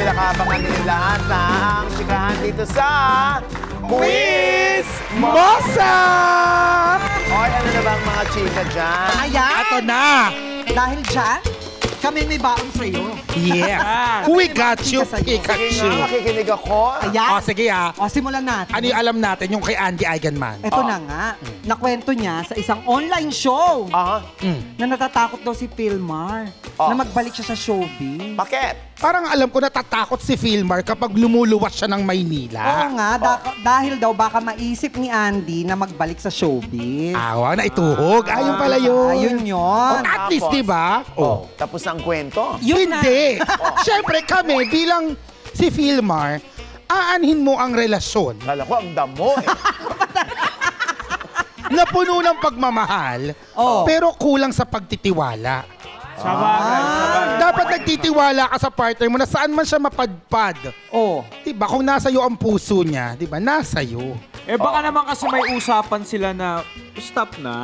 pinakabangan nila lahat ang chikahan dito sa Quiz Mosa! Oy, ano na bang mga chika dyan? Ayan! Ito na! Dahil dyan, kami may baon sa'yo. Yes! We got you, Sige Pikachu! nga, makikinig ako. Ayan. O, sige O, simulan natin. Ano yung alam natin? Yung kay Andy Eigenman. Ito na nga, nakwento niya sa isang online show Aha. na natatakot daw si Philmar na magbalik siya sa showbiz. Bakit? Parang alam ko natatakot si Philmar kapag lumuluwas siya ng Maynila. Oo nga, dahil daw baka maisip ni Andy na magbalik sa showbiz. Awa, naituhog. Ayun pala yun. Ayun yun. At least, di ba? Oh, tapos ang kwento. Yun na. Hindi. Siyempre kami, bilang si Philmar, aanhin mo ang relasyon Kala ko ang damo eh. na puno ng pagmamahal, pero kulang sa pagtitiwala. Dapat nagtitiwala ka sa partner mo na saan man siya mapadpad. Diba? Kung nasa iyo ang puso niya, diba? Nasa iyo. Eh baka naman kasi may usapan sila na stop na.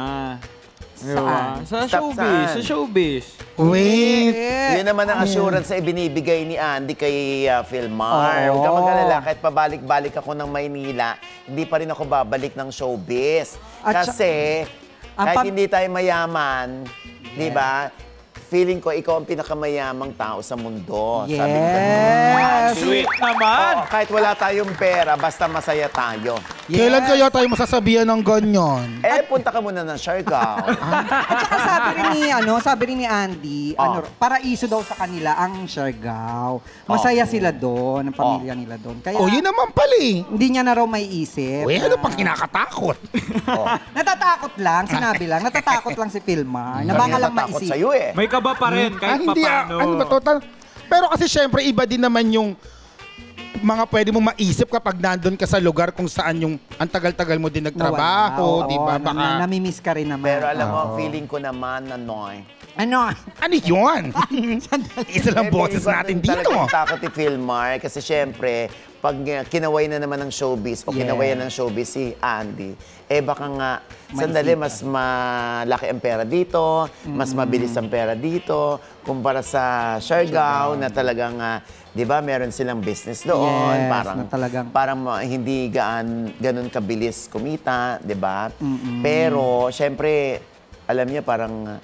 Saan? Sa Stop showbiz. saan? Sa showbiz. Wait. Yun naman ang assurance na ibinibigay ni Andy kay Philmar. Huwag ka mag-alala, kahit pabalik-balik ako ng Maynila, hindi pa rin ako babalik ng showbiz. At Kasi, kahit hindi tayo mayaman, di ba? Feeling ko, ikaw ang pinakamayamang tao sa mundo. Sabi ko. Yes. Sweet naman! Oo, kahit wala tayong pera, basta masaya tayo. Kailan kaya tayo masasabihan ng ganyan? Eh, punta ka muna ng Siargao. At saka sabi rin ni Andy, paraiso daw sa kanila ang Siargao. Masaya sila doon, ang pamilya nila doon. Kaya Yun naman pala eh. hindi niya na raw may isip. Uy, ano pang kinakatakot? Natatakot lang, sinabi lang. Natatakot lang si Philmar. Na baka lang Natatakot maisip. sa'yo eh. May kaba pa rin kahit hindi, papano. ano ba total? Pero kasi syempre, iba din naman yung mga pwede mong maisip kapag nandun ka sa lugar kung saan yung ang tagal-tagal mo din nagtrabaho, di ba? Baka... Namimiss ka rin naman. Pero alam mo, feeling ko naman na Ano? Ano yun? Isa lang boses natin dito. Talagang takot ni Philmar kasi syempre, pag kinaway na naman ng showbiz o kinaway ng showbiz si Andy, baka nga, sandali, mas malaki ang pera dito, mas mabilis ang pera dito, kumpara sa Siargao na talagang, di ba, meron silang business doon. Yes, parang, na talagang... parang hindi ganun kabilis kumita, di ba? Pero, syempre, alam niya parang...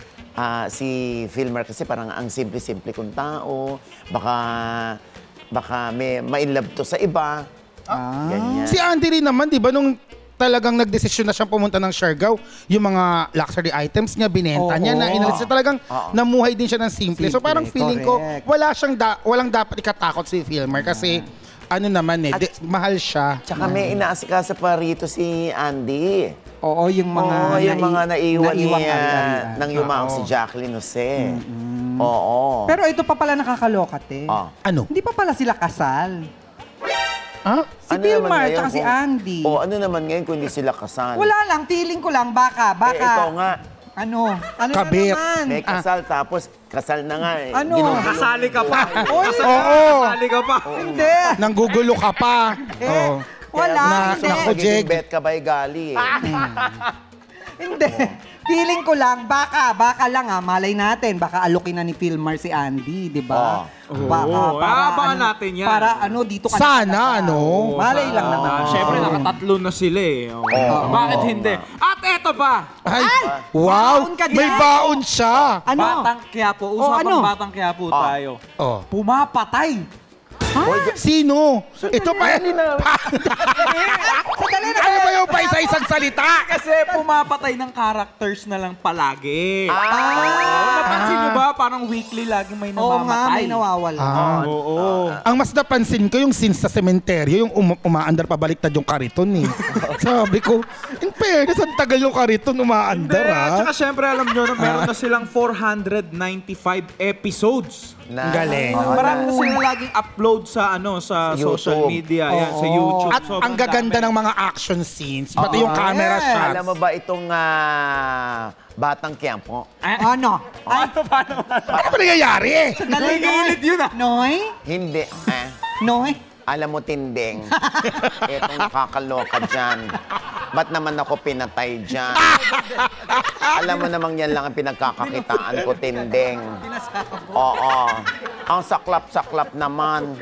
si Philmar kasi parang ang simple-simple kong tao. Baka may ma-inlove to sa iba. Ganyan. Si Andy rin naman, di ba, nung talagang nagdesisyon na siyang pumunta ng Siargao, yung mga luxury items niya, binenta niya na, inalis siya talagang namuhay din siya ng simple. So parang feeling ko, walang dapat ikatakot si Philmar kasi ano naman mahal siya. Tsaka may inaasikaso pa rito si Andy. Oo, yung mga yung mga naiwan niya nang yumaong si Oo. Jacqueline Jose. Oo. Pero ito pa pala nakakaloka, te. Ano? Hindi pa pala sila kasal. Si Ano naman Philmar ngayon at si kung- Andy. ano naman ngayon kung hindi sila kasal? Wala lang, feeling ko lang, baka. ikaw nga, Ano Kabit. na naman? may kasal tapos kasal na nga eh. Ano? Ginugulo. Kasali ka pa. Oo. Kasali ka pa. Hindi. Nanggugulo ka pa. Oo. Wala, Kaya hindi. Jeg. Bet ka by gali eh. Hindi. Feeling ko lang, baka lang malay natin, baka alukin na ni Philmar si Andy, di ba? abangan natin yan. Para dito ka Sana, na. Malay lang naman. Siyempre, nakatatlo na sila eh. Bakit hindi? At eto pa! Ay, May wow! baon ka May dyan. baon siya. Ano? Batang Quiapo. Usapang ano? Batang Quiapo tayo. Oh. Pumapatay! Sino? Ito pa. Sandali na. Ano ba yung pa isa-isang salita? Kasi pumapatay ng characters na lang palagi. Napansin nyo ba? Parang weekly lagi may Oo nga, namamatay. may nawawala. Oo. Ang mas napansin ko yung scene sa sementeryo, yung umaandar pabaliktad yung kariton eh. Sabi ko, in fairness, ang tagal yung kariton umaandar ah. Tsaka syempre alam nyo na meron na silang 495 episodes. Ang galing. Marami na sila laging upload sa sa social YouTube. media, yan, sa YouTube. At Sobrang ang gaganda dami. ng mga action scenes, pati yung camera Yes. shots. Alam mo ba itong Batang Quiapo? Ano? Ay, Ano ba nangyayari? sandali Gilid yun ah. Noy? Hindi. Noy? Alam mo, Tindeng. Itong nakakaloka dyan. Ba't naman ako pinatay dyan? Alam mo namang yan lang ang pinagkakakitaan ko, Tindeng. Oo. Ang saklap-saklap naman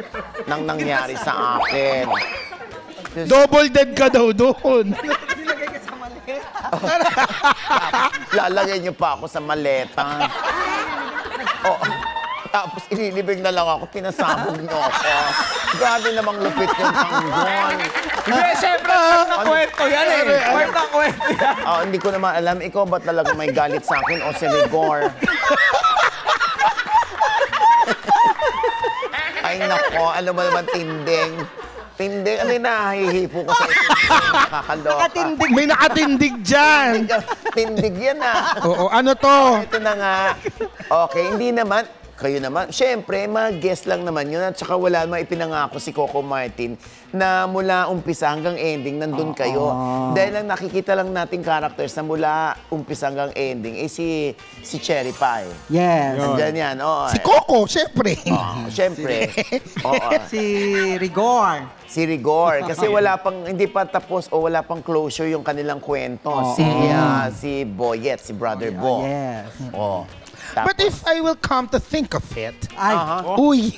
nang nangyari sa akin. Double dead ka daw doon. Lalagay niyo pa ako sa maleta. Oh, tapos ililibig na lang ako, pinasabog niyo ako. Grabe namang lupit yung tanggol. Hindi, syempre, part ng kwento yan eh. Part ng kwento yan. Hindi ko naman alam, ikaw ba talaga may galit sa akin o si Rigor? Ay nako, ano ba naman tinding? Tinding, ano yung nahihipo ko sa isang nakakaloka. Nakatindig. May nakatindig dyan. Tindig yan Oo, ano to? Ito na nga. Okay, hindi naman. Kayo naman. Siyempre, mga guest lang naman yun. At saka wala naman ipinangako si Coco Martin na mula umpisa hanggang ending, nandun kayo. Dahil lang nakikita lang nating characters na mula umpisa hanggang ending, si Cherry Pie. Yes. Nandyan yan. Oo. Si Coco, syempre. Siyempre. Oo. Si Rigor. Si Rigor. Kasi wala pang, hindi pa tapos o wala pang closure yung kanilang kwento. Si Boyet, si Brother Bo. Yes. Oo. But if I will come to think of it, Ay, uy,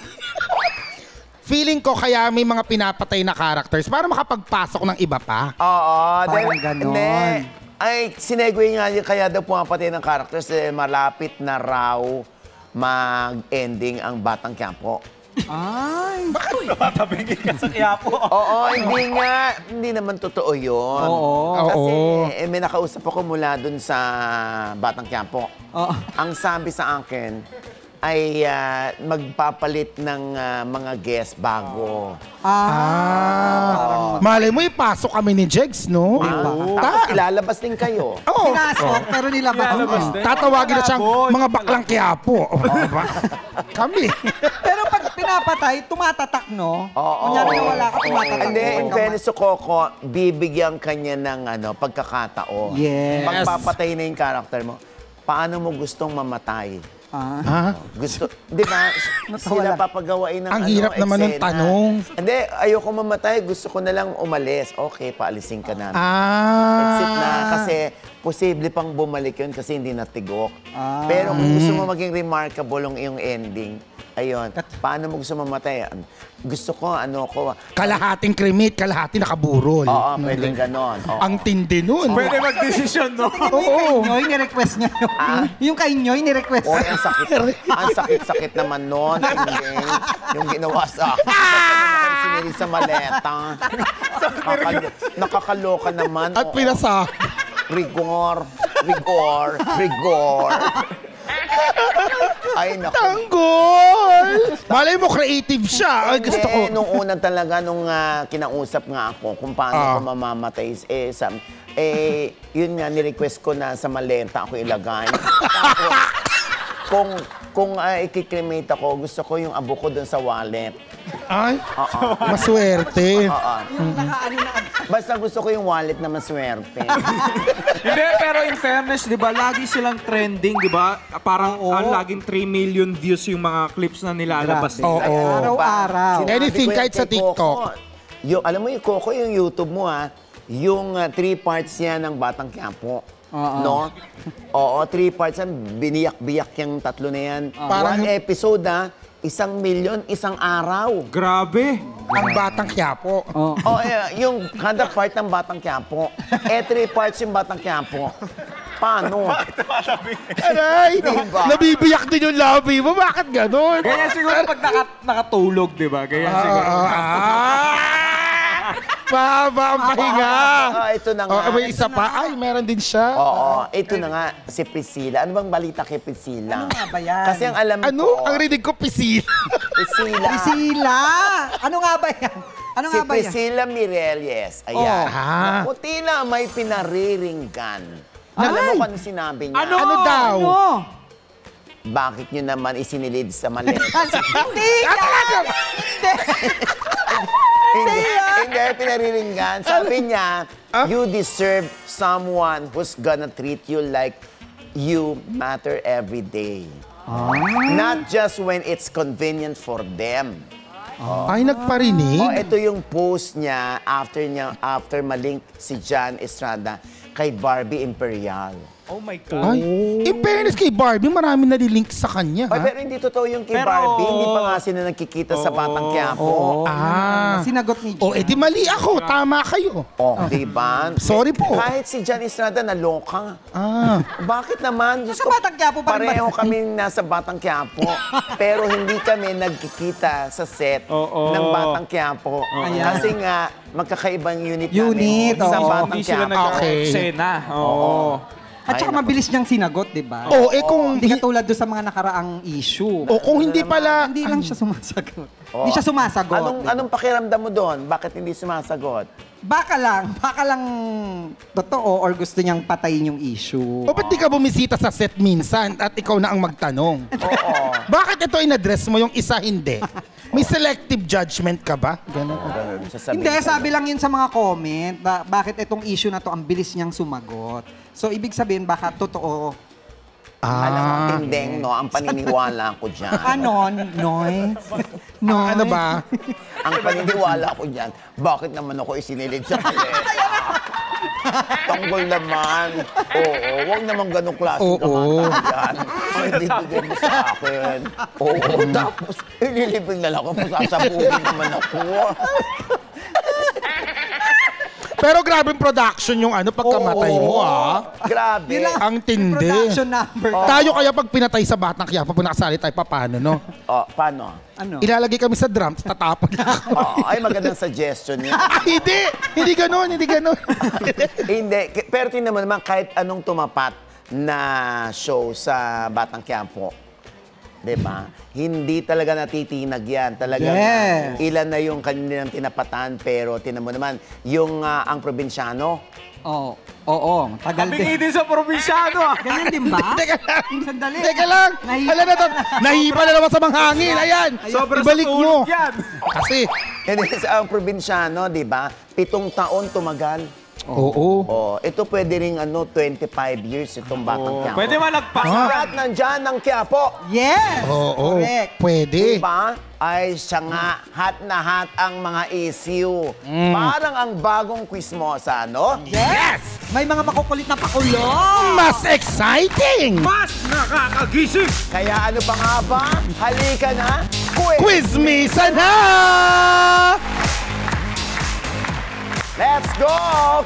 feeling ko kaya may mga pinapatay na characters para makapagpasok ng iba pa. Oo. Parang ganon. Ay, sinegue nga yun, kaya daw pumapatay ng characters dahil malapit na raw mag-ending ang Batang Quiapo. ay. Tatabingin ka sa Quiapo. Oo, hindi naman totoo yun. Oo. Kasi Oo. may nakausap ako mula dun sa Batang Quiapo. Oo. Ang sabi sa akin ay magpapalit ng mga guest bago. Malay mo, ipasok kami ni Jegs, no? Tapos ilalabas din kayo. Oo. Pinasok, pero nilabas Nilalabas mo. din. Tatawagin na siyang Malabo, mga baklang Quiapo. Kami. Pero pag pinapatay, tumatatak, no? Oo. Kunyari na wala ka, tumatatak. Hindi, in fairness to Coco, bibigyan kanya ng pagkakataon. Yes. Pagpapatay na yung character mo, paano mo gustong mamatay? Ha? Gusto, di ba? Sila papagawain ng Ang hirap naman ng eksena. tanong. Hindi, ayoko mamatay. Gusto ko na lang umalis. Okay, paalisin ka na. Ah. Exit na. Kasi posible pang bumalik yun kasi hindi natigok. Pero kung gusto mo maging remarkable ang iyong ending, ayun, paano mo gusto mamatay? Gusto ko, Kalahating kremit, kalahati nakaburol. oo, pwedeng ganon. Oo. Ang tindi nun. Pwede mag-desisyon, no? Oo. Nyoy, ni-request niya yun. Yung kay Nyoy, ni-request Oy, niya. ang sakit naman nun. Yung ginawa sa akin. Sinili sa maleta. Nakakaloka naman. At oo. pinasa. Rigor. Ay, naku. Tanggol! Malay mo, creative siya. Ay, gusto ko. Nung una talaga, nung kinausap nga ako kung paano ko mamamatay, yun nga, ni-request ko na sa malenta ako ilagay. Tapos, kung ikikremate ako, gusto ko yung abo ko dun sa wallet. Ay, maswerte. Oo. Nakaano na agad. Basta gusto ko yung wallet na maswerte. Hindi, pero in fairness, di ba, lagi silang trending, di ba? Parang laging 3 million views yung mga clips na nilalabas Grabe. nila. Oo. Araw-araw. Sinabi Anything, ko yan kahit sa kay Coco. TikTok. Alam mo yung Coco, yung YouTube mo yung 3 parts yan ng Batang Quiapo. Oo. No? Oo, 3 parts yan. Biniyak-biyak yung tatlo na yan. Parang- One episode 1,000,000, isang araw. Grabe. Ang Batang Quiapo. Yung kada part ng Batang Quiapo. 3 parts yung Batang Quiapo. Paano? Aray! Diba? Nabibiyak din yung labi mo. Bakit ganon? Ganyan siguro pag nakatulog, di ba? Ganyan siguro. Pahaba ang pahinga. Ito na nga. May isa pa. Ay, meron din siya. Oo, ito na nga, si Priscilla. Ano bang balita kay Priscilla? Ano nga ba yan? Kasi ang alam Ano? ko, Ang rinig ko, pisil. Priscilla. Sila! Ano nga ba yan? Ano Si nga ba yan? Priscilla Mireles. Ayan. Ah. Naku, tila may pinariringgan. Alam mo kung ano sinabi niya? Ano daw? Ano? Bakit nyo naman isinilid sa maleta? Hindi yan! Hindi, pinariringgan. Sabi niya, you deserve someone who's gonna treat you like you matter every day. Not just when it's convenient for them. Ay, nagparinig. Ito yung post niya after malink si John Estrada kay Barbie Imperial. Oh my God. Ay, in fairness kay Barbie, marami nalilink sa kanya, Ay, ha? pero hindi totoo yung kay Pero- Barbie. Hindi pa nga sila nagkikita sa Batang Quiapo. Sinagot ni O, edi mali ako. Tama kayo. Oh, di ba? Sorry po. Kahit si Jan Estrada naloka. Bakit naman? Diyos Nasa ko, Batang Quiapo pa rin ba? Pareho kami nasa Batang Quiapo. Pero hindi kami nagkikita sa set ng Batang Quiapo. Ayan. Kasi nga, magkakaibang unit Unit, namin sa oo. Batang Hindi sila Quiapo. nag-eksena. Oo. At saka mabilis niyang sinagot, di ba? O, kung Hindi katulad doon sa mga nakaraang issue. O, kung hindi pala... Hindi lang siya sumasagot. Hindi siya sumasagot. Anong pakiramdam mo doon? Bakit hindi sumasagot? Baka lang totoo or gusto niyang patayin yung issue. O, ba't di ka bumisita sa set minsan at ikaw na ang magtanong? Oo. Bakit ito in-address mo yung isa hindi? May selective judgment ka ba? Ganun. Hindi, sabi lang yun sa mga comment na bakit itong issue na to ang bilis niyang sumagot. So, ibig sabihin baka totoo. Alam mo, tindeng, no? Ang paniniwala ko dyan. Ano, Noy? Noy? Ano ba? Ang paniniwala ko dyan, bakit naman ako isinilid sa kanya? Tanggol naman. Oo, wag naman ganong klaseng kamatayan. Hindi bigyan mo sa akin. Oo, tapos ililibing na lang ako, sasabuhin naman ako. Pero grabe yung production yung pagkamatay mo, Grabe. Yun lang, Ang tindi. production number. Tayo kaya pag pinatay sa Batang Quiapo, pag nakasali tayo, paano, no? Oh, paano? Ano? Ilalagay kami sa drums, tatapon na ako. Oh, ay, magandang suggestion yun. Hindi! Hindi ganun, hindi ganun. Hindi, pero tingnan mo naman, kahit anong tumapat na show sa Batang Quiapo, diba? Hindi talaga natitinag yan. Talaga Yes. ilan na yung kanilang tinapatan, pero tinan mo naman, yung ang probinsyano, Oo, tagal Tabingi din. din sa probinsyano ah. Ganyan din ba? Teka lang. Sandali. Teka lang. Nahipa Alam na to. na. Nahipa na naman sa manghangin. Ayan. Sobrang Ibalik sa mo. tulog yan. Kasi, hindi sa ang probinsyano, di ba? 7 taon tumagal. oo. Oh, ito pwede ring 25 years itong Batang Quiapo. Pwede malagpas. Lahat nandyan ng Quiapo. Yes! Oo. Correct. Pwede. Diba? Ay, siya nga, hot na hot ang mga issue. Parang ang bagong quizmosa, no? Yes! May mga makukulit na pakulong! Mas exciting! Mas nakakagising. Kaya ano pa nga ba? Halika na, Quiz me sana! Let's go!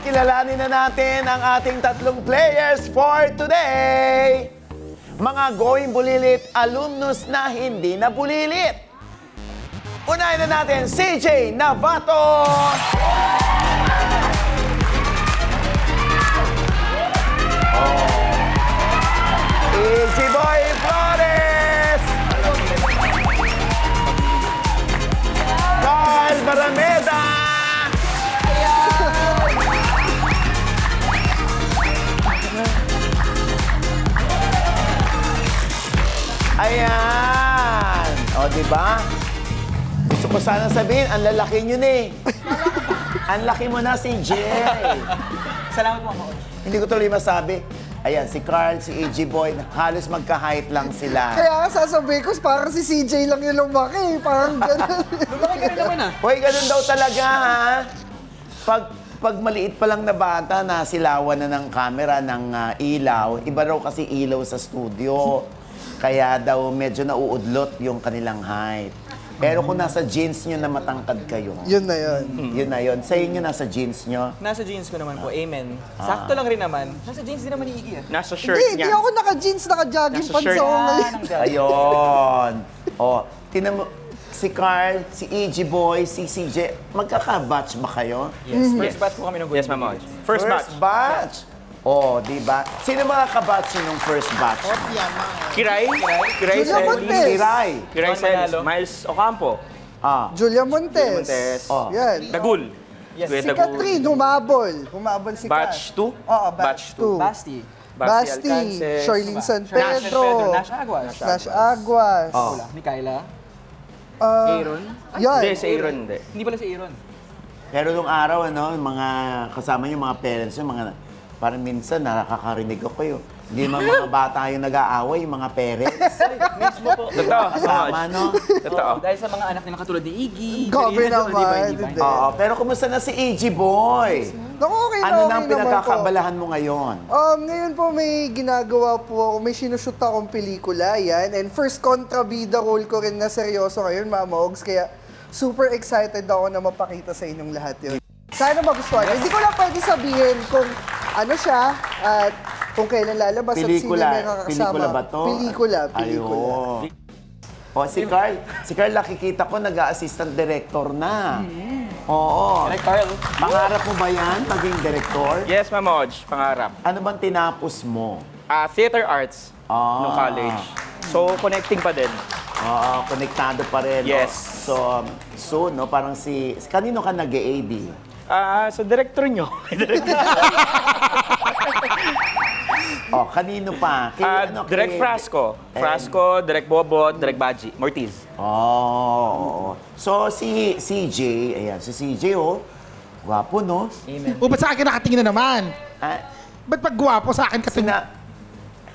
Kilalanin na natin ang ating tatlong players for today. Mga going bulilit, alumnus na hindi na bulilit. Unahin na natin, CJ Navato! Easy Boy Flores! Carl Barameda! Ayan! O, di ba? Gusto ko sana sabihin, ang lalaki nyo na eh. Ang laki mo na, si Jay. Salamat po, Coach. Hindi ko tuloy masabi. Ayan, si Carl, si AG Boy, halos magka-height lang sila. Kaya nga sasabihin ko, parang si CJ lang yung lumaki. Parang gano'n. Lumaki ka rin naman ah. Hoy, ganun daw talaga, ha? Pag maliit pa lang na bata, nasilawan na ng camera, ng ilaw, iba raw kasi ilaw sa studio. Kaya daw medyo nauudlot yung kanilang height. Pero kung nasa jeans nyo na matangkad kayo, Yun na yun. yun na yun. Sa inyo, nasa jeans nyo. Nasa jeans ko naman po, amen. Sakto lang rin naman. Nasa jeans din naman ni Iggy. Nasa shirt Hindi, niya. hindi ako naka-jeans, naka-jogging Nasa pants shirt. ako ngayon. Ayun. O, tinan mo, si Carl, si AG Boy, si CJ, magkaka-batch ba kayo? Yes. First batch po kami ng Yes, Ma'am Oj. First batch. batch. Oh, di ba? Sino mga kabatch nung first batch? Kiray. Kiray Julia Celis. Montes. Kiray. Kiray Juan Celis. Manalo. Miles Ocampo. Ah. Julia Montes. Montes. Oh. Yan. Dagul. Yes. Kuya Si Dagul. Catherine, humabol. Humabol si Kat. Batch 2? Oo, batch 2. Basti. Basti, Alcances. Charlene San Nash Pedro. Pedro, Nash Aguas. Nash Aguas. Oh. Mikaela. Ah, Aaron. yan. Hindi, si Aaron hindi. Hindi pala si Aaron. Pero nung araw, ano, mga kasama yung mga parents yung mga parang minsan nakakarinig ako yung Hindi naman mga bata yung nag-aaway, yung mga parents. Mismo po. Totoo. Kasama, no? Totoo. Dahil sa mga anak nila katulad ni Iggy. Gabi Karina, naman, di ba? hindi. Oo, pero kumusta na si EG Boy? Naku, okay na, Ano okay nang naman pinagkakabalahan mo ngayon? Ngayon po may ginagawa po ako, may sinushoot akong pelikula, yan. And first kontrabida role ko rin na seryoso ngayon, Mama Ogs. Kaya super excited ako na mapakita sa inyong lahat yun. Sana magustuhan. Hindi ko lang pwede sabihin kung ano siya at kung kailan lalabas at sino may kakasama. Pelikula ba to? Pelikula. Ayun. O, si Carl nakikita ko nag-assistant director na. Oo. Like Carl. Pangarap mo ba yan, maging director? Yes, Ma'am Oj, pangarap. Ano bang tinapos mo? Theater arts Ah. nung college. So, connecting pa din. Oo, konektado pa rin. no? Yes. So, soon, no? Parang kanino ka nag-AD? So, director nyo. Oh, kanino pa? Direct Frasco. Frasco, Direct Bobot, Direct Baji. Mortiz. Oh, so si CJ, ayan, si CJ, oh. Gwapo, no? Amen. O, ba't sa akin nakatingin na naman? Ah, Ba't pag gwapo sa akin katingin?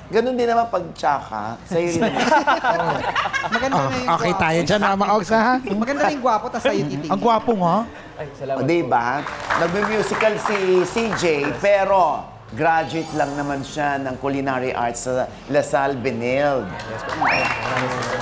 ganun din naman pag tsaka. Sa'yo rin naman. Maganda na yung Okay gwapo. tayo dyan, Mama Ogs, ha? Maganda na yung gwapo, tapos sa'yo titingin. Ang gwapo nga. Ay, salamat. O, diba? Nagme-musical si CJ, pero graduate lang naman siya ng culinary arts sa LaSalle Benilde.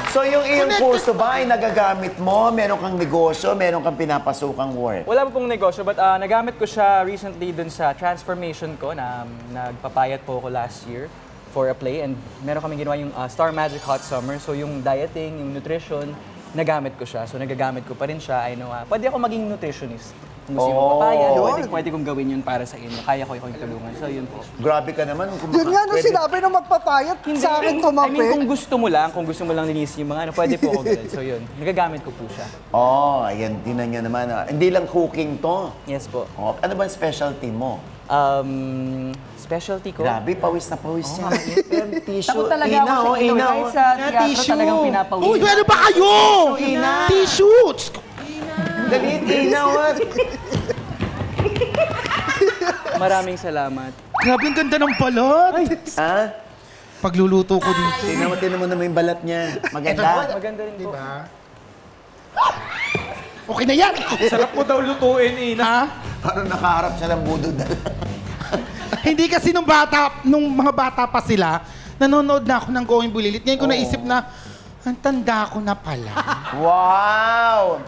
So, yung iyong kurso ba ay nagagamit mo? Meron kang negosyo? Meron kang pinapasukang work? Wala pa pong negosyo, but nagamit ko siya recently dun sa transformation ko na nagpapayat po ako last year for a play. And meron kami ginawa yung Star Magic Hot Summer. So yung dieting, yung nutrition, nagamit ko siya. So nagagamit ko pa rin siya. I know, pwede ako maging nutritionist. Kung gusto yung papayat, pwede kong gawin yun para sa inyo. Kaya ko yung tulungan. So yun po. Grabe ka naman. Yun nga, nung sinabi na magpapayat, sa akin I tumapi. mean, kung gusto mo lang linisin yung mga ano, pwede po ako ganun. So yun, nagagamit ko po siya. Oh, ayan, tinan nyo naman. Hindi lang cooking to. Yes po. Oh, ano ba ang specialty mo? Specialty ko. Grabe, pawis na pawis yan. Pero tissue. Takot talaga ako sa ino. Kahit sa teatro talagang pinapawin. Uy, ano ba kayo? Ina. Tissues! Dalit, inaw. Maraming salamat. Grabe, ang ganda ng balat. Ha? Pagluluto ko dito. Tingnan mo naman yung balat niya. Maganda. Maganda rin po. Okay na yan! Sarap mo daw lutuin, Ina. Ha? Parang nakaharap siya ng budod. Hindi kasi nung mga bata pa sila, nanonood na ako ng Going Bulilit. Ngayon ko naisip na, ang tanda ko na pala. Wow!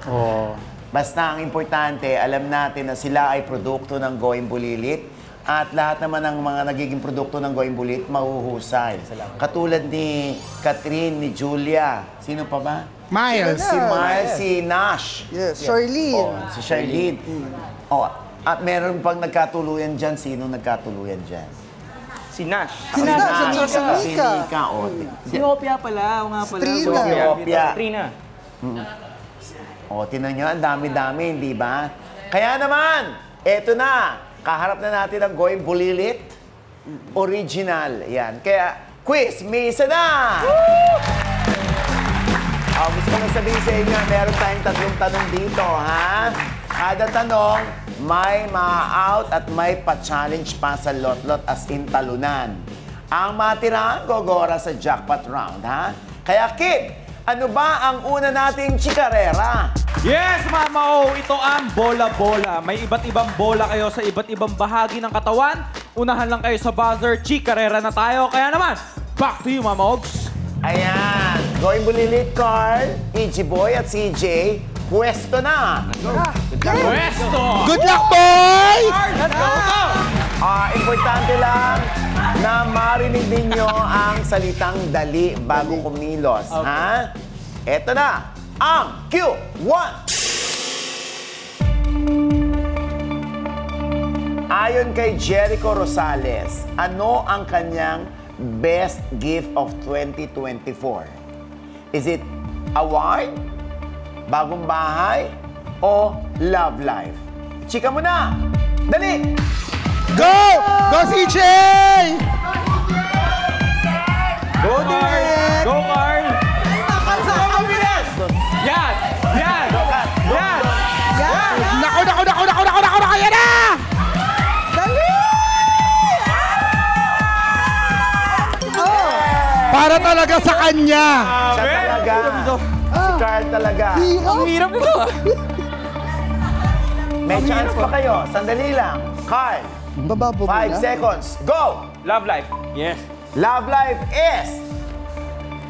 Basta ang importante, alam natin na sila ay produkto ng Going Bulilit at lahat naman ng mga nagiging produkto ng Going Bulilit mahuhusay. Katulad ni Catherine, ni Julia. Sino pa ba? Miles. Si Miles, si Nash. Yes, Charlene. Oh, si Charlene. Oh, at meron pang nagkatuluyan dyan. Sino nagkatuluyan dyan? Si Nash. Si Nash, at saka si Si Nika. Nika, oh. Si Opia pala. O nga pala. Trina. Si Opia. Trina. O, tinan nyo, ang dami-dami, hindi ba? Kaya naman, eto na. Kaharap na natin ang Going Bulilit. Original. Yan. Kaya, quiz, misa na! Gusto ko na sabihin sa inyo, meron tayong tatlong tanong dito, ha? Kada tanong, may ma-out at may pa-challenge pa sa lot-lot as in talunan. Ang matira, gogora sa jackpot round, ha? Kaya, Kid, ano ba ang una nating chikarera? Yes, Mama O! Ito ang bola-bola. May iba't ibang bola kayo sa iba't ibang bahagi ng katawan. Unahan lang kayo sa buzzer. Chikarera na tayo. Kaya naman, back to you, Mama Ogs. Ayan, Going Bulilit, Carl, EG Boy at CJ, pwesto na! Pwesto! Good luck, boys! Let's go! Importante lang na marinig ninyo ang salitang dali bago kumilos, ha? Eto na, ang Q1! Ayon kay Jericho Rosales, ano ang kanyang best gift of 2024? Is it award, bagong bahay, o love life? Chika mo na! Dali! Go! Go, CJ! Go, Carl! Go, Carl! Go, bilis! Yan! Yan! Yan! Nako! Yan na! talaga sa kanya. Siya talaga. Si Carl talaga. Ang hirap nito. May chance pa kayo. Sandali lang. Carl, Bababo 5 seconds. Go! Love life. Yes. Love life is...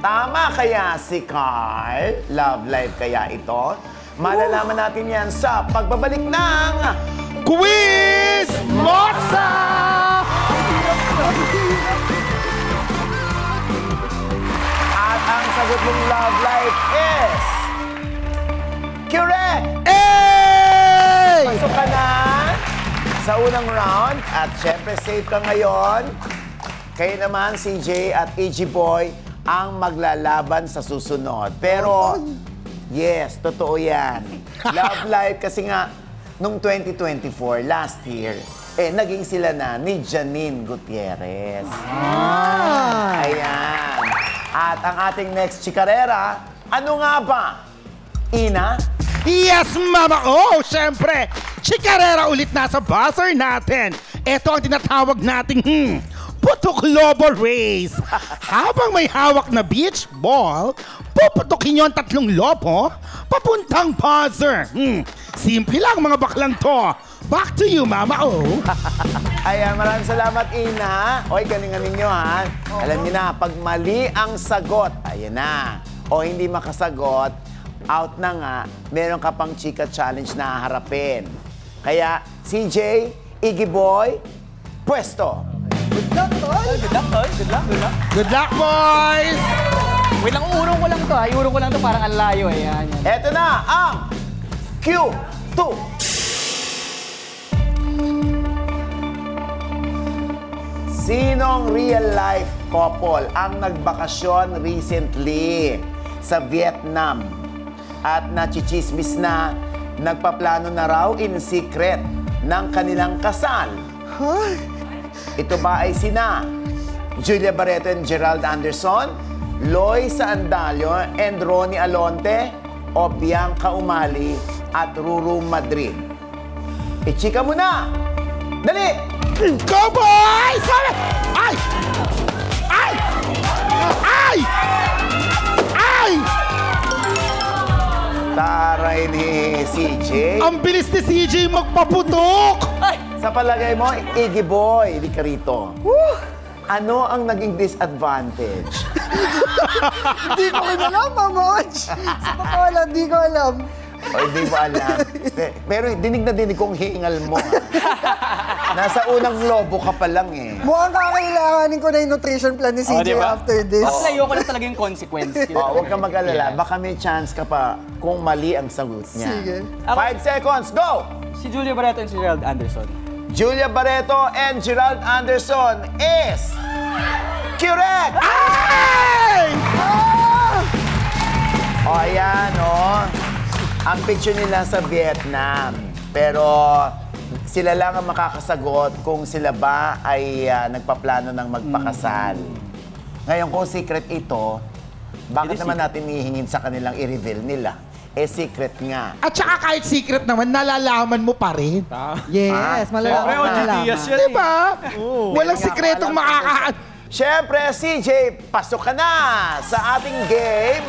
Tama kaya si Carl? Love life kaya ito? Malalaman natin yan sa pagbabalik ng... Quiz Mosa! At ang sagot mong love life is... Correct! Hey! Pasok ka na sa unang round at syempre safe ka ngayon. Kayo naman, CJ at AG Boy, ang maglalaban sa susunod. Pero, yes, totoo yan. Love life kasi nga, nung 2024, last year, naging sila na ni Janine Gutierrez. Ayan. At ang ating next chikarera, ano nga ba? Ina? Yes, Mama! Oh, syempre! Chikarera ulit na sa buzzer natin. Ito ang tinatawag nating Putok Lobo Race. Habang may hawak na beach ball, puputokin nyo ang 3 lobo papuntang buzzer. Simple lang mga baklang to. Back to you, Mama O. Ayan, maraming salamat, Ina. Oy, galingan ninyo, ha? Alam niyo na, pag mali ang sagot, ayan na. O hindi makasagot, out na nga, meron ka pang Chika Challenge na harapin. Kaya, CJ, Iggy Boy, pwesto. Good luck, tol. Good luck. Good luck, boys! Wait lang, urong ko lang to. Urong ko lang to, parang ang layo. Ayan. Eto na ang Q2. Sinong real-life couple ang nagbakasyon recently sa Vietnam at nachichismis na nagpaplano na raw in secret ng kanilang kasal? Ito ba ay sina Julia Barreto and Gerald Anderson, Loisa Andalio and Ronnie Alonte, o Bianca Umali at Ruru Madrid? Ichika mo na! Dali! Go, boys! Ay! Ay! Ay! Ay! Taray ni CJ. Ang bilis ni CJ magpaputok! Sa palagay mo, Iggy Boy, di ka rito. Ano ang naging disadvantage? Hindi ko alam, Mama Och. Sa totoo lang, di ko alam. O, hindi mo alam. Pero dinig na dinig kong hiingal mo. Nasa unang lobo ka pa lang eh. Mukhang kakailanganin ko na yung nutrition plan ni CJ diba? after this. Mas ayoko lang talaga yung consequence. Huwag kang mag-alala. Baka may chance ka pa kung mali ang sagot niya. Sige. 5 seconds, go! Si Julia Barreto and si Gerald Anderson. Julia Barreto and Gerald Anderson is... correct! Ay! O, ayan, o. Ang picture nila sa Vietnam. Pero sila lang ang makakasagot kung sila ba ay nagpaplano ng magpakasal. Ngayon, kung secret ito, bakit naman natin hihingin sa kanilang i-reveal nila? Secret nga. At saka kahit secret naman, nalalaman mo pa rin. Yes, malalaman. Siyempre, OGDS yan eh. Diba? Walang sikretong makaka... Siyempre, CJ, pasok ka na sa ating game.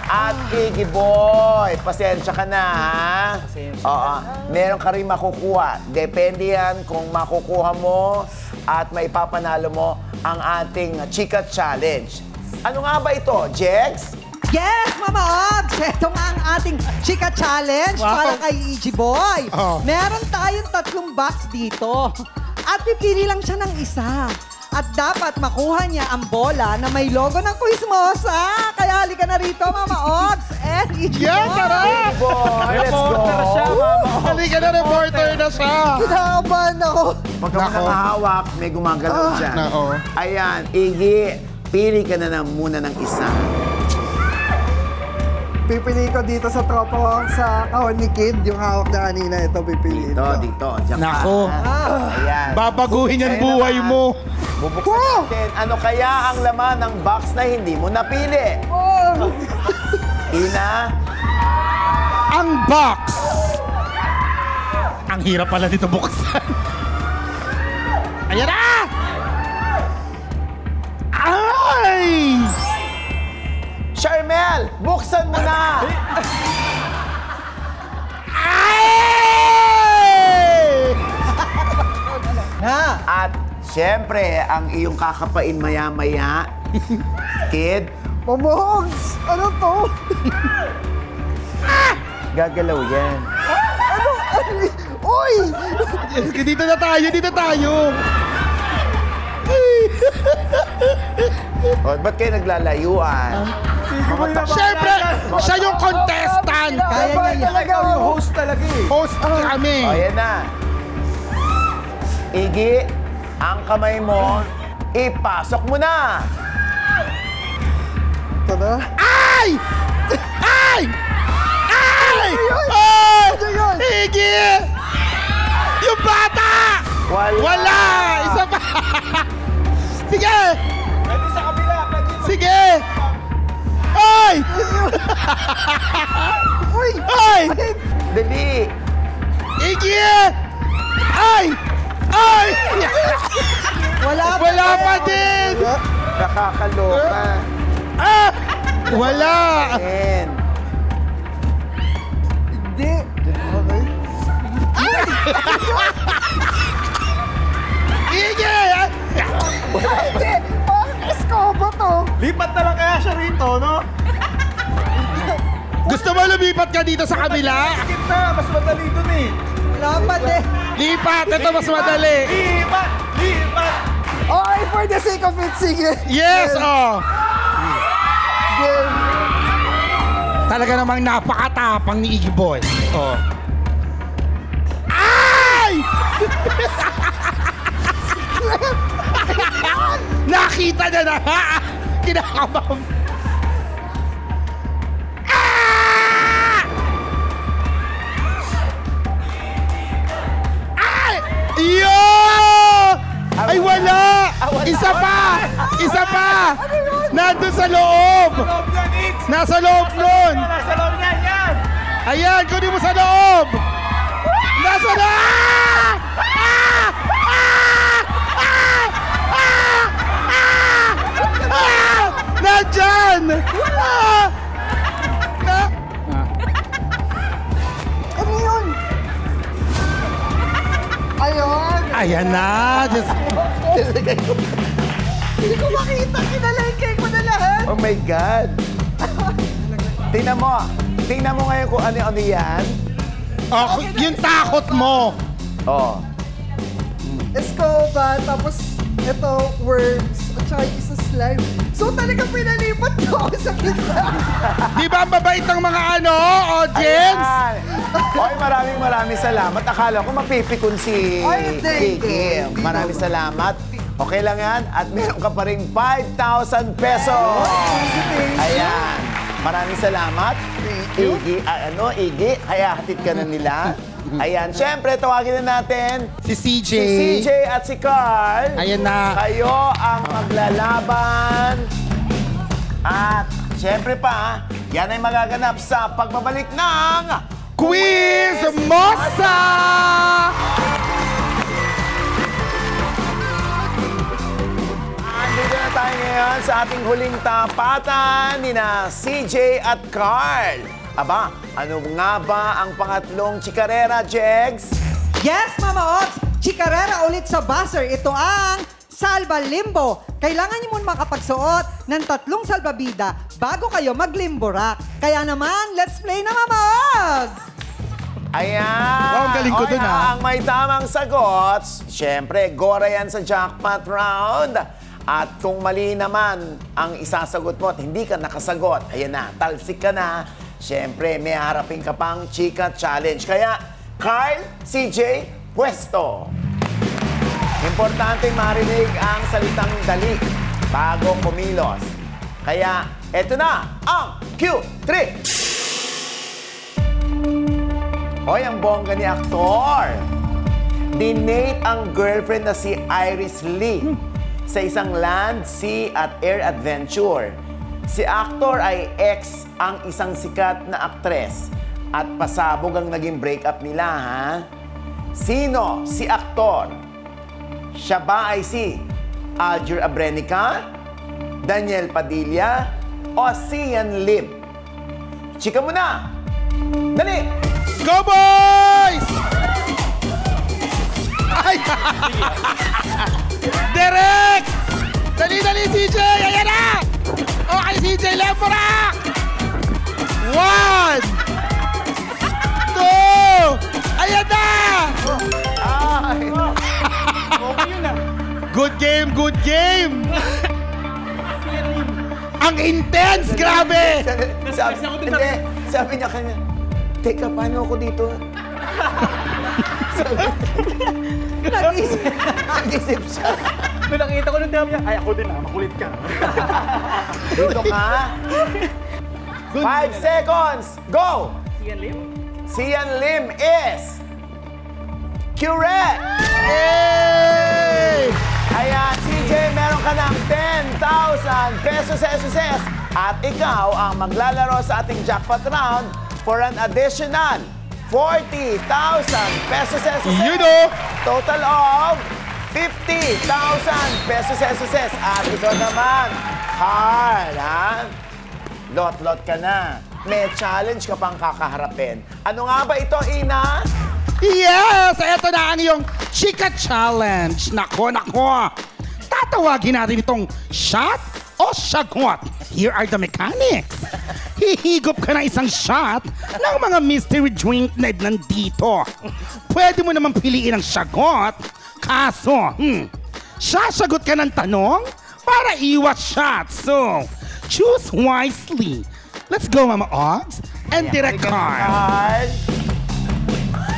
At Iggy Boy, pasensya ka na, ha? Oo. Meron ka rin makukuha. Depende yan kung makukuha mo at maipapanalo mo ang ating Chika Challenge. Ano nga ba ito, Jex? Yes, Mama Obs! Ito nga ang ating Chika Challenge para kay EG Boy. Meron tayong 3 box dito. At pipili lang siya ng isa. At dapat makuha niya ang bola na may logo ng Quizmosa. Kaya halika na rito, Mama Obs and EG Boy. Yan, tara! Boy, let's go! Halika na, reporter na siya! Kinakabahan ako. Pagka mo nakahawak, may gumagalaw dyan. Nako. Ayan, Iggy, pili ka na muna ng isa. Pipili ko dito sa tropa ko sa kahon ni Kid. Yung hawak na kanina, ito pipiliin ko. Dito, dyan ka. Nako. Ayan. Babaguhin yan Ayun buhay naman. mo. Bubuksan natin. Ano kaya ang laman ng box na hindi mo napili? Ina? Ang box. Ang hirap pala dito buksan. Ayan na! Ay! buksan mo na! At syempre, ang iyong kakapain maya-maya, kid, Mamogs! Ano to? gagalaw yan. Uy! Dito na tayo, dito tayo. O, ba't kayo naglalayuan? Siyempre, siya yung contestant. Kaya niya yan. Talaga yung host. Host kami. O, yan na. Iggy, ang kamay mo, ipasok mo na! Ito na. Ay! Ay! Ay! Ay! Iggy! Yung bata! Wala! Isa pa! Sige! Pwede sa kabila. Sige! Ay! Uy! Ay! Dali! Iggy! Ay! Ay! Wala pa din! Nakakaloka. Ah! Wala! Ayan. Hindi. Okay. Iggy! Hindi! Parang eskoba to. Lipat na lang kaya siya rito, no? Gusto mo lumipat ka dito sa kabila? Sakit na, mas madali dun eh. Wala pa din. Lipat! Ito mas madali! Lipat! Lipat! Okay, for the sake of it, sige. Yes! Oh! Game. Talaga namang napakatapang ni Iggy Boy. Oh. Ay! Nakita niya na! Kinakabam! Ah! Ay! Iyo! Ay, wala! Isa pa! Isa pa! Nandun sa loob! Loob yan, Itz! Nasa loob nun! Nasa loob niyan, yan! Ayan, kunin mo sa loob! Nasa loob! Ah! Ah! Ah! Ah! Ah! Ah! Nandyan! Ah! Na- Ano yun? Ayun. Ayan na! Just... Hindi ko makita. Kinalengke ko na lahat. Oh my God! Tingnan mo. Tingnan mo ngayon kung ano-ano yan. Oh, yung takot mo! Oh. Escoba, tapos ito, worms, at saka yung isa slime. So talagang pinalipat ko ako sa gitna. Di ba ang babait ng mga audience? Ayan. Oy, maraming salamat. Akala ko mapipikon si Ay, hindi. Iggy. Maraming salamat. Okay lang yan. At meron ka pa rin 5,000 pesos. Ayan. Maraming salamat. Iggy, Iggy, kaya hatid ka na nila. Ayan, syempre, tawagin na natin Si CJ. si CJ at si Carl. Ayan na. Kayo ang maglalaban. At syempre pa, yan ay magaganap sa pagbabalik ng Quiz Mosa! Andito na tayo ngayon sa ating huling tapatan ni na CJ at Carl. Aba, ano nga ba ang pangatlong chikarera, Jegs? Yes, Mama Ogs! Chikarera ulit sa buzzer. Ito ang Salba Limbo. Kailangan niyo muna makapagsuot ng 3 salbabida bago kayo mag-limbo rock. Kaya naman, let's play na, Mama Ogs! Ayan! Wow, ang galing ko dun, Ang may tamang sagot, syempre, gora yan sa jackpot round. At kung mali naman ang isasagot mo at hindi ka nakasagot, ayan na, talsik ka na. Syempre, may harapin ka pang Chika Challenge. Kaya, Carl, CJ, pwesto. Importante marinig ang salitang dali bago kumilos. Kaya, eto na ang Q3. Hoy, ang bongga ni aktor. Dinate ang girlfriend na si Iris Lee sa isang land, sea at air adventure. Si aktor ay ex ang isang sikat na aktres at pasabog ang naging breakup nila, ha? Sino si aktor? Siya ba ay si Alger Abrenica, Daniel Padilla, o Sian Lim? Chika mo na! Dali! Go, boys! Ay! Derek! Dali, CJ! Ayan na! Okay, CJ, Lepora! 1! 2! Ayan na! Ay! Good game, good game! Ang intense, grabe! Sabi niya kanya, teka, paano ako dito? Nag-isip siya. Nung nakita ko nung dami niya, ay ako din makulit ka. Dito ka. 5 seconds. Go! Sian Lim? Sian Lim is correct! Hey! Ayan, CJ, meron ka ng 10,000 pesos. At ikaw ang maglalaro sa ating jackpot round for an additional 40,000 pesos. You know! Total of 50,000 pesos. At ito naman, hard, ha? Lot-lot ka na. May challenge ka pang kakaharapin. Ano nga ba ito, Ina? Yes! Ito na ang iyong Chika Challenge. Nako. Tatawagin natin itong shot o shagot. Here are the mechanics. Hihigop ka ng isang shot ng mga mystery drink na nandito. Pwede mo naman piliin ang shagot. Kaso, sasagot ka ng tanong para iwas shots. So, choose wisely. Let's go, Mama Ogs and Direct Card.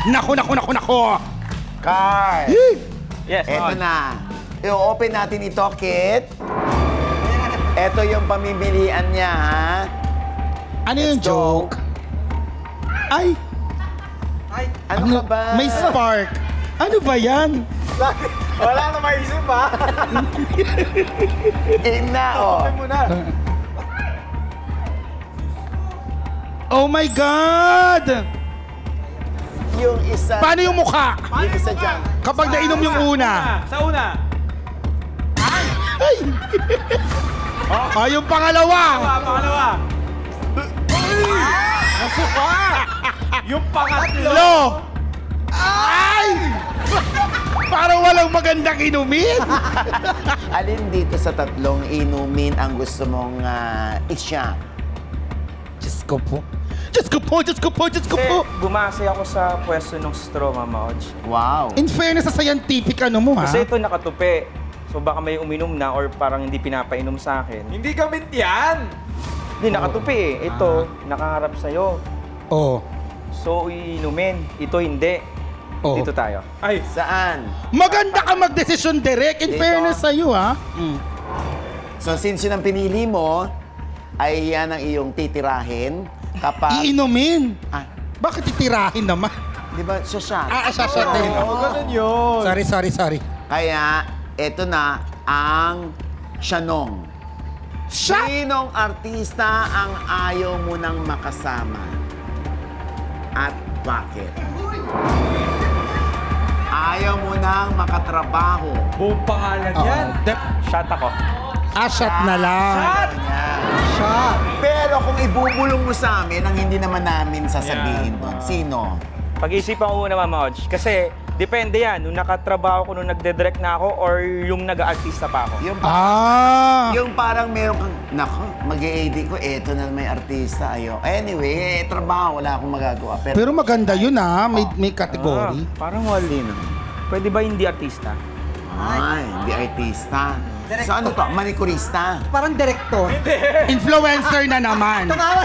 Nako. Card. Yes, Eto na. I-open natin ito, Kit. Ito yung pamimilian niya, ha? Ano yung Let's go. joke? Ay, Ano ka ba? may spark. Ano ba yan? Wala na maisip ha. Game na, oh. Oh my God! Yung isa. Paano yung mukha? Yung isa dyan. Kapag nainom yung una. Sa una. Yung pangalawa. Pangalawa. Nasuka! Yung pangatlo. Lo! Ay! Parang walang magandang inumin. Alin dito sa tatlong inumin ang gusto mong isya? Diyos ko po. Diyos ko po. Kasi bumase ako sa pwesto ng straw, Mama Odge. Wow. In fairness sa scientific ano mo ha? Kasi ito nakatupi. So baka may uminom na or parang hindi pinapainom sa akin. Hindi gamit yan. Hindi, nakatupi eh. Ito, nakaharap sa'yo. Oh. So, iinumin. Ito hindi. Oo. Dito tayo. Ay, Saan? Maganda ka magdesisyon direct. In Dito. fairness sa'yo ha? So, since yun ang pinili mo, ay yan ang iyong titirahin kapag... Iinumin. Ah, Bakit titirahin naman? di ba, siya? Sasatin. ganun yun. Sorry. Kaya, eto na ang syanong. Shot! Sinong artista ang ayaw mo nang makasama? At bakit? Ayaw mo nang makatrabaho. Buong pangalan yan. Shot ako. Shot na lang. Shot! Pero kung ibubulong mo sa amin, ang hindi naman namin sasabihin doon, sino? Pag-isipan ko muna, Mama Odge. Kasi, depende yan. Nung nakatrabaho ko, nung nagde-direct na ako, or yung nag-aartista pa ako. Yung parang meron kang, nako, mag-i-AD ko, eto na may artista, ayo. Anyway, trabaho, wala akong magagawa. Pero maganda yun ha. May category. Parang wali na. Pwede ba hindi artista? Ay, hindi artista. So ano to? Manikurista? Parang director. Influencer na naman. Tumawa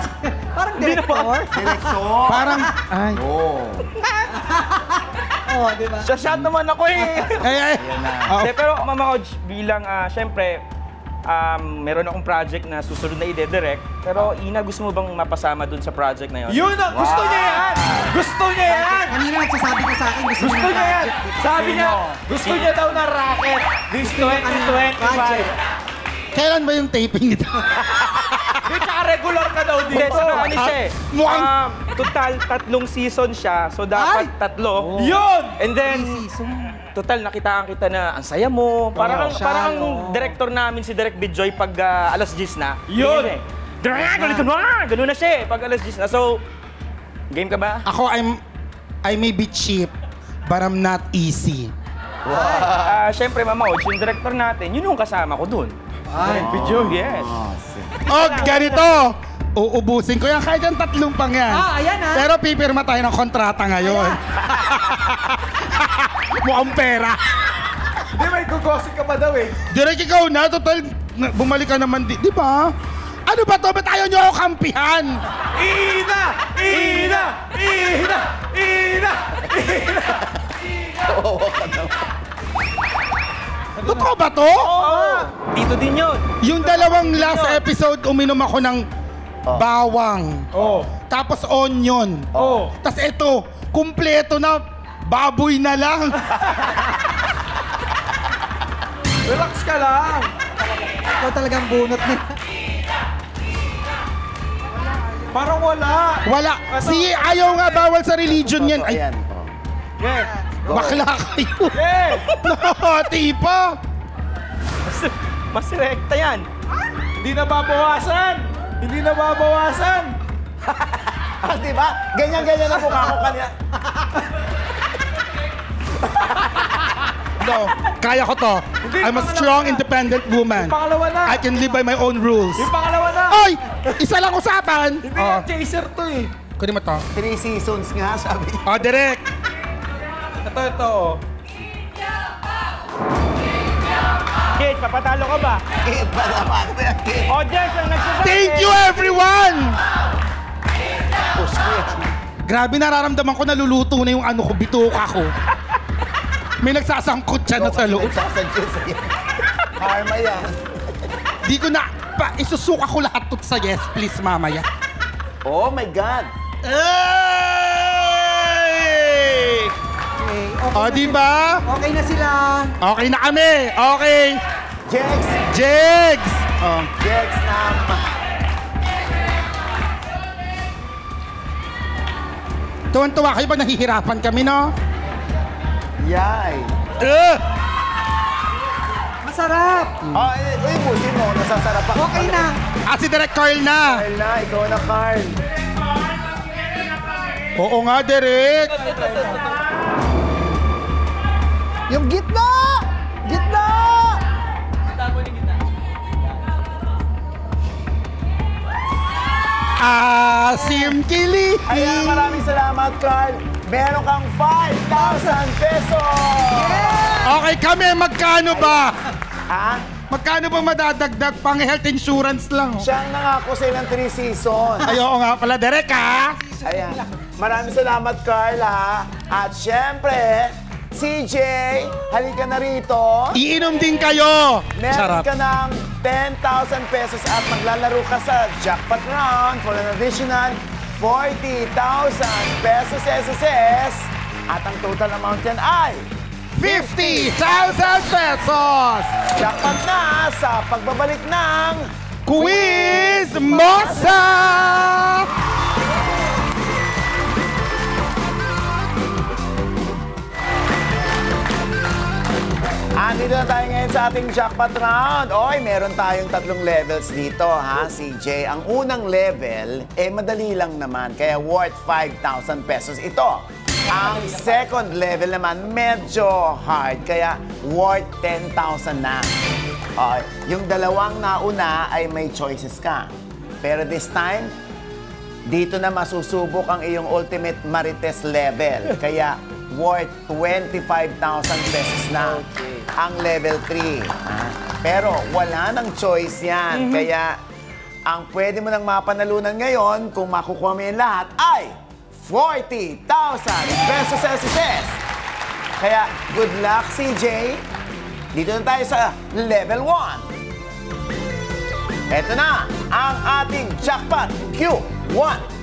parang director. Direktor? Parang, ay. Oo. Oh, di ba? Shot naman ako eh! Ay. Oh. Hindi, pero Mama Odge, bilang, syempre, meron akong project na susunod na ide-direct. Pero Ina, gusto mo bang mapasama dun sa project na yun? Yun ang gusto niya yan! Gusto niya yan! Kanina nagsasabi ko sa akin, gusto Gusto niya yan! Sabi niya, gusto niya daw na racket. This 2025. Kailan ba yung taping nito? Di, tsaka regular ka daw Hindi, dito. so ano siya eh. Mukhang- Total, 3 season siya. So dapat 3. Yun! And then, total, nakitaan kita na ang saya mo. Parang ang director namin si Direk Bidjoy pag alas 10 na. Yun! Ganyan eh. Ganun na siya pag alas 10 na. So, game ka ba? Ako, I may be cheap, but I'm not easy. Siyempre, Mama Ods, yung director natin, yun yung kasama ko dun. Video? Yes. Oh, ganito! Uubusin ko yan. Kahit yung 3 pang yan. Ayan Pero pipirma tayo ng kontrata ngayon. Mukhang pera. Hindi, may gugosip ka pa daw eh. Direk, ikaw na. Total, bumalik ka naman. Di ba? Ano ba to? Ba't ayaw nyo ako kampihan? Ina! Ina! Ina! Ina! Totoo ba to? Dito din yun. Yung dalawang last episode, uminom ako ng bawang. Tapos onion. Tapos ito, kumpleto na, baboy na lang. Relax ka lang. Ikaw talagang bunot niya. Parang wala. Wala. Si ayaw nga bawal sa religion yan. Ay, Ayan. Yeah. bakla kayo. Yeah. Nakahati pa. Mas rekta yan. Hindi na babawasan. Hindi na babawasan. Di ba? Ganyan-ganyan ang mukha ko kanina. No, kaya ko to. I'm a strong, independent woman. Yung pangalawa na. I can live by my own rules. Yung pangalawa na. Oy! Isa lang usapan. Hindi yan, chaser to eh. Kunin mo to. 3 seasons nga, sabi. Direk. Ito. Kate, papatalo ka ba? Kid ba naman? Kid. Audience ang nagsasabi. Thank you, everyone! Push ko yan. Grabe, nararamdaman ko naluluto na yung ano ko, bituka ko. May nagsasangkot siya na sa loob. Nagsasadyo sa'yo. Karma yan. Di ko na, isusuka ko lahat to sa yes, please, mamaya. Oh my God. Hey! Okay, Di ba? Okay na sila. Okay na kami. Okay. Jex. Jigs! Jex naman. Tuwan-tuwa kayo ba nahihirapan kami, no? Yay. Masarap. Ubusin mo. Nasasarap ako. Okay na. Si Direk Carl na. Carl na. Ikaw na, Carl. Oo nga, Direk. Yung gitna! Gitna! Asim Kili. Ayan, maraming salamat, Carl. Meron kang 5,000 pesos! Okay kami, magkano ba? Ha? Magkano ba madadagdag pang health insurance lang? Siyang nangako sa ilang 3 seasons. Ay, oo nga pala, Direk, ha? Ayan. Maraming salamat, Carl, ha? At syempre, CJ, halika na rito. Iinom din kayo. Meron ka ng 10,000 pesos at maglalaro ka sa jackpot round for an additional 40,000 pesos SSS. At ang total amount yan ay 50,000 pesos! jackpot na sa pagbabalik ng Quiz Mosa! Andito na tayo ngayon sa ating jackpot round. Oy, meron tayong 3 levels dito, ha, CJ. Ang unang level, madali lang naman, kaya worth 5,000 pesos ito. Ang second level naman, medyo hard, kaya worth 10,000 na. Yung dalawang nauna ay may choices ka. Pero this time, dito na masusubok ang iyong ultimate Marites level. Kaya worth 25,000 pesos na ang level 3. Pero wala nang choice yan. Kaya ang pwede mo nang mapanalunan ngayon, kung makukuha mo yung lahat, ay 40,000 pesos SSS. Kaya good luck, CJ. Dito na tayo sa level 1. Ito na ang ating jackpot Q1.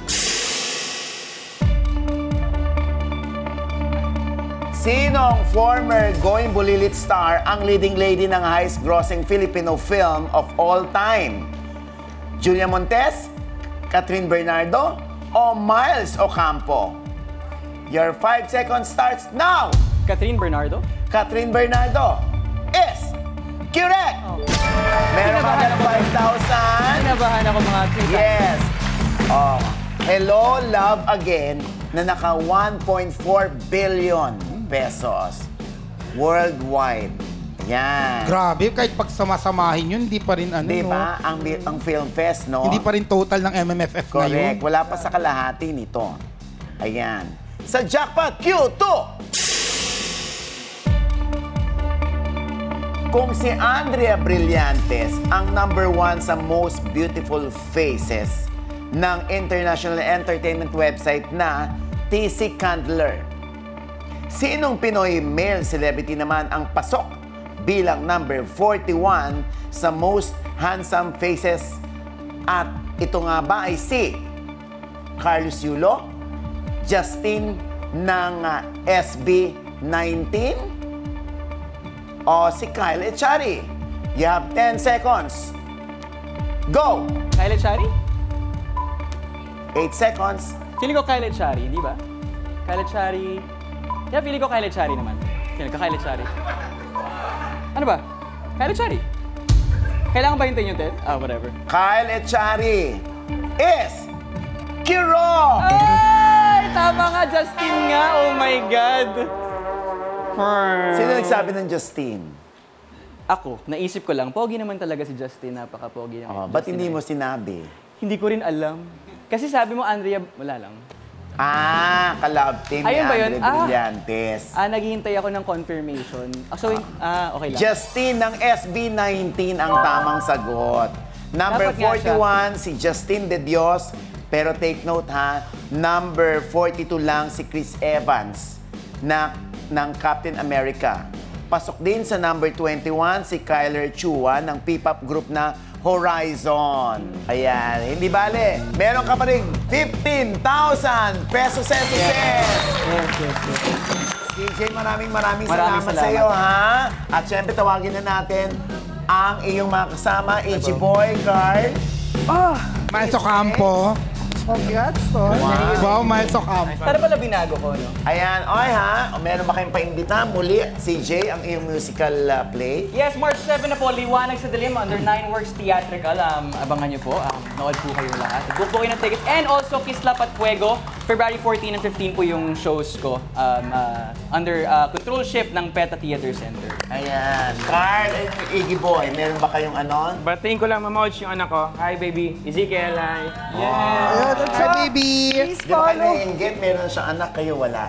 Sinong former Going Bulilit star ang leading lady ng highest-grossing Filipino film of all time? Julia Montes, Catherine Bernardo, o Miles Ocampo? Your 5 seconds starts now! Catherine Bernardo? Catherine Bernardo is correct! Meron ka ng 5,000. kinabahan ako mga 3 times. Yes. Oh, Hello, Love Again na naka 1.4 billion pesos worldwide. Yan. Grabe, kahit pag samasamahin yun, hindi pa rin ano, Di no? ba? Ang Film Fest, no? Hindi pa rin total ng MMFF na yun. Correct. Wala pa sa kalahati nito. Ayan. Sa Jackpot Q2, kung si Andrea Brillantes ang #1 sa most beautiful faces ng international entertainment website na TC Candler, sinong Pinoy male celebrity naman ang pasok bilang #41 sa most handsome faces? At ito nga ba ay si Carlos Yulo, Justin ng SB19, o si Kyle Echari? You have 10 seconds. Go! Kyle Echari? 8 seconds. Feeling ko Kyle Echari, di ba? Kyle Echari. Yeah, feeling ko Kyle Echari naman. Feeling ko Kyle Echari. Ano ba? Kyle Echari. Kailangan ba hintayin yung 10? Ah, whatever. Kyle Echari is Kiro! Ay! Tama nga, Justin nga. Oh my God. Sino nagsabi ng Justin? Ako, naisip ko lang, pogi naman talaga si Justin. Napaka-pogi naman. Ba't hindi mo sinabi? Hindi ko rin alam. Kasi sabi mo, Andrea, wala lang. Kalab team ni Ayun ba yun? Andre Brillantes. Naghihintay ako ng confirmation. Okay lang. Justin ng SB19 ang tamang sagot. Number Dapat nga 41, si Justin De Dios. Pero take note ha, number 42 lang si Chris Evans ng Captain America. Pasok din sa number 21 si Kyler Chua ng P-pop group na Horizon. Ayan, hindi bale. Meron ka pa rin 15,000 pesos. DJ, maraming salamat sa iyo, ha? At syempre, tawagin na natin ang iyong mga kasama, Ichi Boy, Carl. Miles Ocampo. Congrats, Tol. Wow, Miles Ocampo. Sana pala binago ko, no? Ayan, ha? Meron ba kayong paimbita? Muli, CJ, ang iyong musical play. Yes, March 7 na po, Liwanag sa Dilim under 9works Theatrical. Abangan niyo po. Nood po kayo lahat. Book po kayo ng tickets. And also, Kislap at Fuego. February 14 and 15 po yung shows ko. Under control shift ng PETA Theater Center. Ayan. Carl and Iggy Boy, meron ba kayong ano? Batiin ko lang, Mama Och, yung anak ko. Hi, baby. Ezekiel, hi. Ayan, that's Hi, up. baby! Please Di ba kayo follow. naiingit? Meron siyang anak, kayo wala.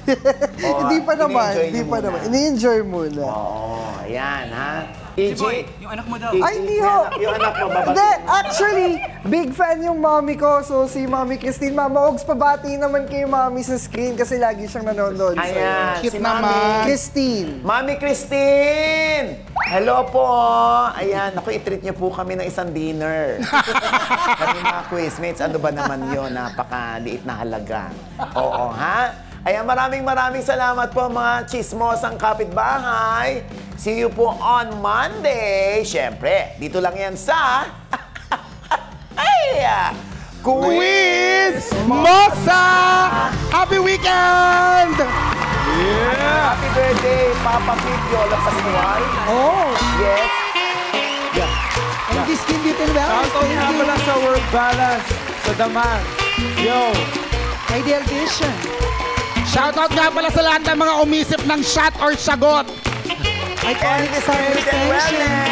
Hindi pa naman, ini-enjoy hindi niyo pa muna. naman. Ini-enjoy muna. Oo, ayan, ha? Si EJ? Boy, yung anak mo daw. Ay, hindi ho. Yung anak mo, babati. Hindi, actually, big fan yung mommy ko. So, si Mami Christine. Mama Ogs, pabati naman kayo Mami sa screen kasi lagi siyang nanonood sa'yo. Ayan, Cute si naman. Mami. Christine. Mami Christine! Hello po! Ayan, ako, i-treat niyo po kami ng isang dinner. Kami mga quizmates, ano ba naman yun? Napakaliit na halaga. Oo, ha? Ayan, maraming salamat po mga chismosang kapitbahay. See you po on Monday. Siyempre, dito lang yan sa... Quiz Mosa! Happy weekend! Happy birthday, Papa Pipio Lapascual. Oh, Yes. and this Skin Beauty and Wellness. Shoutout nga Thank pala you. sa World Balance, sa Daman. Yo! Ideal Vision. Shoutout nga pala sa lahat ng mga umisip ng shot or sagot. Iconic Elvis Star Beauty and Extension. Wellness.